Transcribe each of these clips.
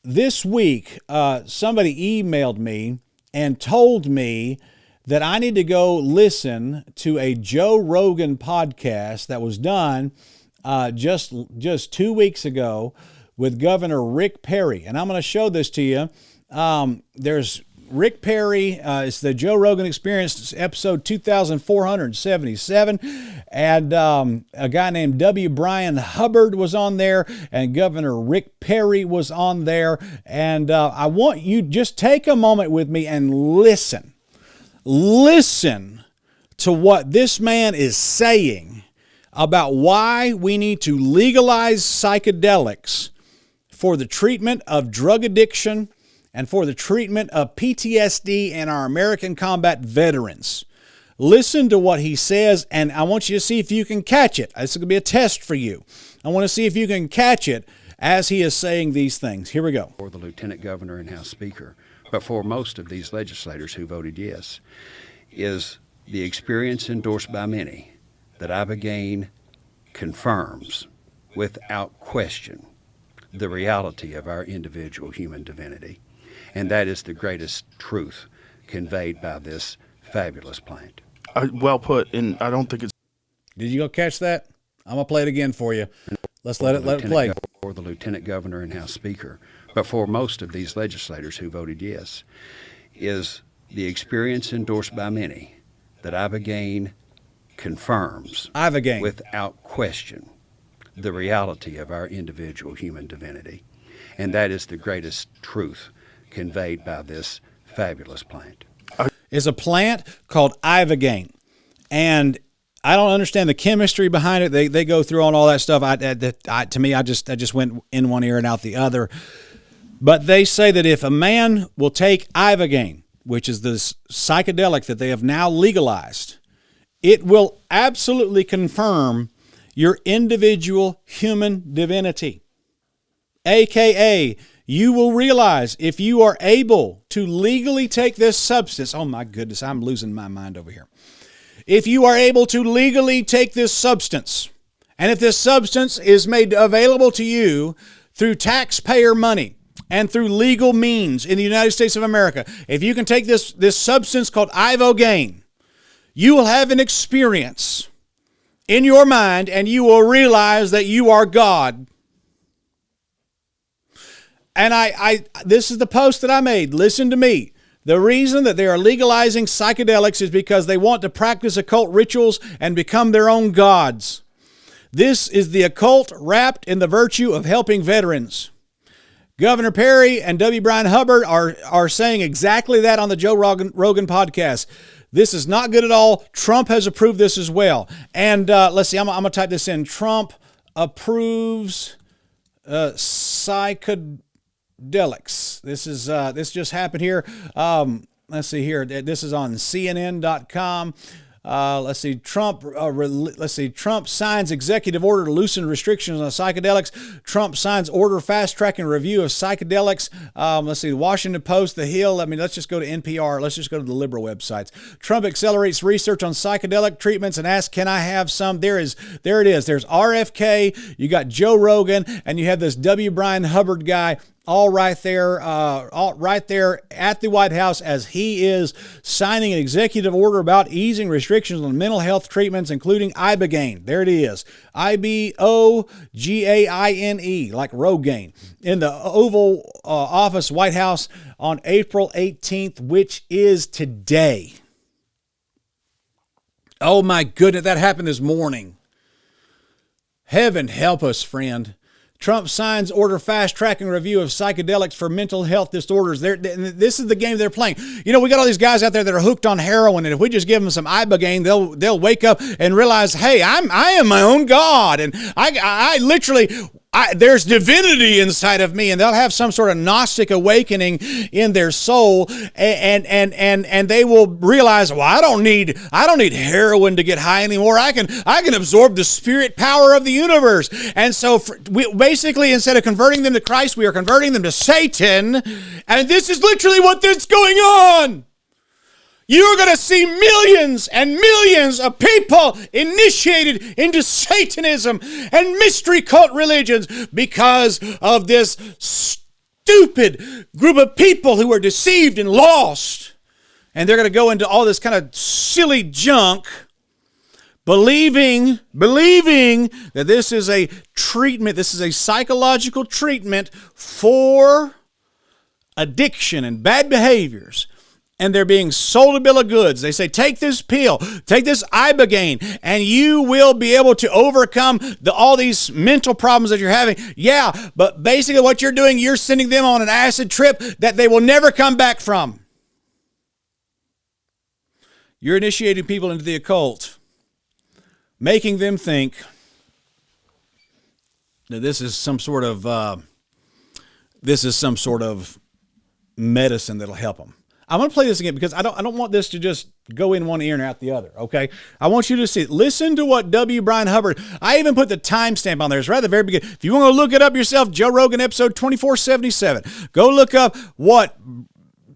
this week, somebody emailed me and told me that I need to go listen to a Joe Rogan podcast that was done just 2 weeks ago with Governor Rick Perry. And I'm going to show this to you. There's Rick Perry, it's the Joe Rogan Experience, episode 2477, and a guy named W. Brian Hubbard was on there, and Governor Rick Perry was on there, and I want you just take a moment with me and listen to what this man is saying about why we need to legalize psychedelics for the treatment of drug addiction and for the treatment of PTSD in our American combat veterans. Listen to what he says, and I want you to see if you can catch it. This is going to be a test for you. I want to see if you can catch it as he is saying these things. Here we go. For the Lieutenant Governor and House Speaker, but for most of these legislators who voted yes, is the experience endorsed by many that Ibogaine confirms, without question, the reality of our individual human divinity. And that is the greatest truth conveyed by this fabulous plant. Well put, and I don't think it's... Did you go catch that? I'm going to play it again for you. Let it play. For the Lieutenant Governor and House Speaker, but for most of these legislators who voted yes, is the experience endorsed by many that Ibogaine confirms, without question, the reality of our individual human divinity. And that is the greatest truth conveyed by this fabulous plant. It's a plant called Ibogaine, and I don't understand the chemistry behind it. They go through on all that stuff. To me, I just went in one ear and out the other. But they say that if a man will take Ibogaine, which is this psychedelic that they have now legalized, it will absolutely confirm your individual human divinity. AKA, you will realize if you are able to legally take this substance, oh my goodness, I'm losing my mind over here. If you are able to legally take this substance, and if this substance is made available to you through taxpayer money and through legal means in the United States of America, if you can take this substance called Ibogaine, you will have an experience in your mind and you will realize that you are God. And this is the post that I made. Listen to me. The reason that they are legalizing psychedelics is because they want to practice occult rituals and become their own gods. This is the occult wrapped in the virtue of helping veterans. Governor Perry and W. Brian Hubbard are saying exactly that on the Joe Rogan podcast. This is not good at all. Trump has approved this as well. And let's see, I'm going to type this in. Trump approves psychedelics. This just happened here. Let's see here. This is on CNN.com. Let's see. Trump signs executive order to loosen restrictions on psychedelics. Trump signs order fast tracking review of psychedelics. Let's see. The Washington Post, The Hill. Let's just go to NPR. Let's just go to the liberal websites. Trump accelerates research on psychedelic treatments and asks, "Can I have some?" There it is. There's RFK. You got Joe Rogan, and you have this W. Brian Hubbard guy. All right there at the White House as he is signing an executive order about easing restrictions on mental health treatments, including Ibogaine. There it is. Ibogaine, like Rogaine, in the Oval Office, White House, on April 18th, which is today. Oh my goodness, that happened this morning. Heaven help us, friend. Trump signs order fast-tracking review of psychedelics for mental health disorders. This is the game they're playing. You know, we got all these guys out there that are hooked on heroin, and if we just give them some Ibogaine, they'll wake up and realize, hey, I am my own God, and I literally... there's divinity inside of me, and they'll have some sort of Gnostic awakening in their soul, and they will realize, well, I don't need heroin to get high anymore. I can absorb the spirit power of the universe. And so we basically, instead of converting them to Christ, we are converting them to Satan. And this is literally what's going on. You're going to see millions and millions of people initiated into Satanism and mystery cult religions because of this stupid group of people who are deceived and lost. And they're going to go into all this kind of silly junk, believing that this is a treatment, this is a psychological treatment for addiction and bad behaviors. And they're being sold a bill of goods. They say, take this pill, take this ibogaine, and you will be able to overcome all these mental problems that you're having. Yeah, but basically what you're doing, you're sending them on an acid trip that they will never come back from. You're initiating people into the occult, making them think that this is some sort of medicine that'll help them. I'm going to play this again because I don't want this to just go in one ear and out the other, okay? I want you to see. Listen to what W. Brian Hubbard, I even put the timestamp on there. It's right at the very beginning. If you want to look it up yourself, Joe Rogan episode 2477. Go look up what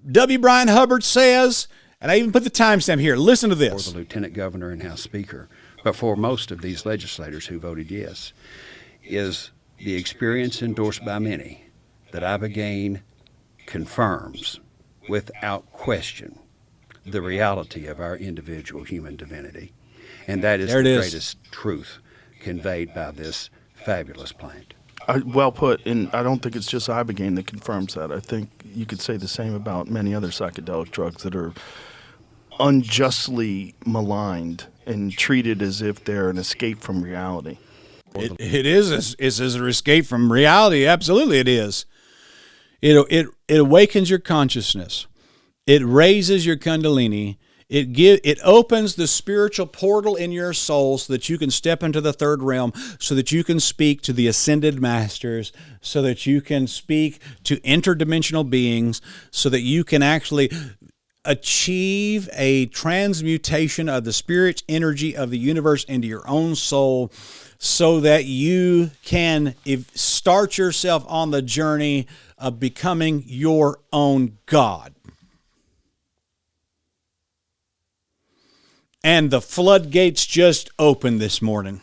W. Brian Hubbard says, and I even put the timestamp here. Listen to this. For the lieutenant governor and House Speaker, but for most of these legislators who voted yes, is the experience endorsed by many that ibogaine confirms without question the reality of our individual human divinity. And that is the greatest truth conveyed by this fabulous plant. Well put, and I don't think it's just ibogaine that confirms that. I think you could say the same about many other psychedelic drugs that are unjustly maligned and treated as if they're an escape from reality. It is an escape from reality. Absolutely it is. It awakens your consciousness. It raises your kundalini. It opens the spiritual portal in your soul so that you can step into the third realm, so that you can speak to the ascended masters, so that you can speak to interdimensional beings, so that you can actually achieve a transmutation of the spirit energy of the universe into your own soul, so that you can start yourself on the journey of becoming your own God. And the floodgates just opened this morning.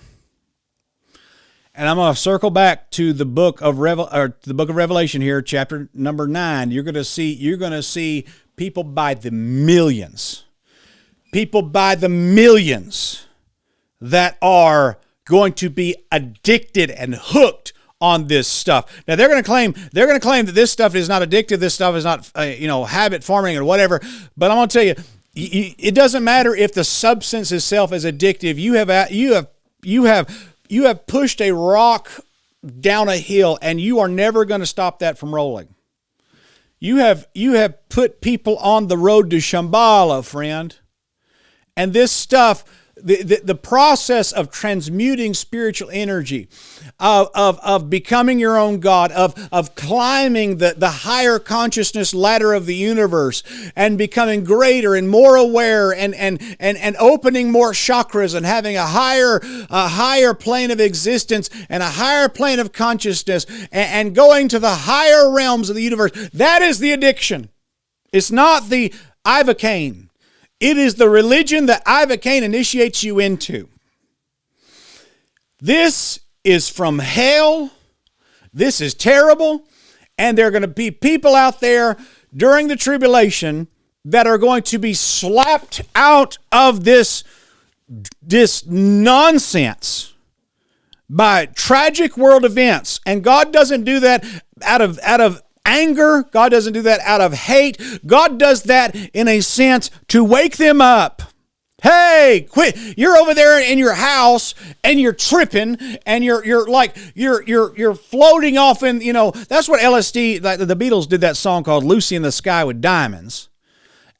And I'm going to circle back to the book of Revelation here, chapter number 9. You're going to see people by the millions. People by the millions that are going to be addicted and hooked on this stuff. Now they're going to claim that this stuff is not addictive. This stuff is not habit forming or whatever. But I'm going to tell you, it doesn't matter if the substance itself is addictive. You have pushed a rock down a hill, and you are never going to stop that from rolling. You have put people on the road to Shambhala, friend. And this stuff, the process of transmuting spiritual energy, of becoming your own God, of climbing the higher consciousness ladder of the universe and becoming greater and more aware and opening more chakras and having a higher plane of existence and a higher plane of consciousness and going to the higher realms of the universe. That is the addiction. It's not the ibogaine. It is the religion that ibogaine initiates you into. This is from hell. This is terrible. And there are going to be people out there during the tribulation that are going to be slapped out of this nonsense by tragic world events. And God doesn't do that out of anger. God doesn't do that out of hate. God does that in a sense to wake them up. Hey, quit. You're over there in your house and you're tripping and you're floating off in, that's what LSD, like the Beatles did that song called Lucy in the Sky with Diamonds.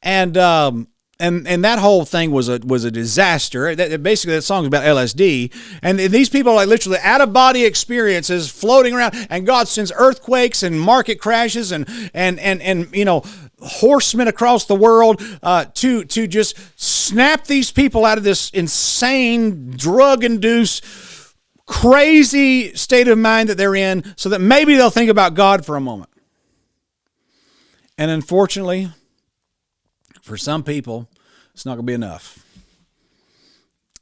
And that whole thing was a disaster. Basically, that song is about LSD. And these people are like literally out-of-body experiences floating around, and God sends earthquakes and market crashes and horsemen across the world to just snap these people out of this insane, drug-induced, crazy state of mind that they're in so that maybe they'll think about God for a moment. And unfortunately, for some people, it's not going to be enough.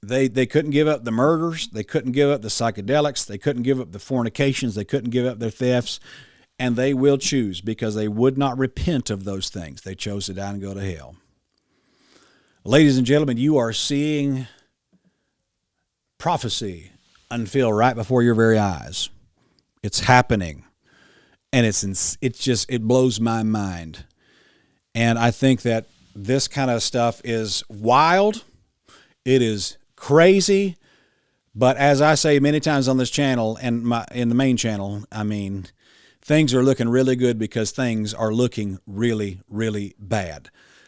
They couldn't give up the murders. They couldn't give up the psychedelics. They couldn't give up the fornications. They couldn't give up their thefts. and they will choose because they would not repent of those things. They chose to die and go to hell. Ladies and gentlemen, you are seeing prophecy unveil right before your very eyes. It's happening, and it blows my mind. And I think that this kind of stuff is wild. It is crazy. But as I say many times on this channel and in the main channel, I mean, things are looking really good because things are looking really, really bad.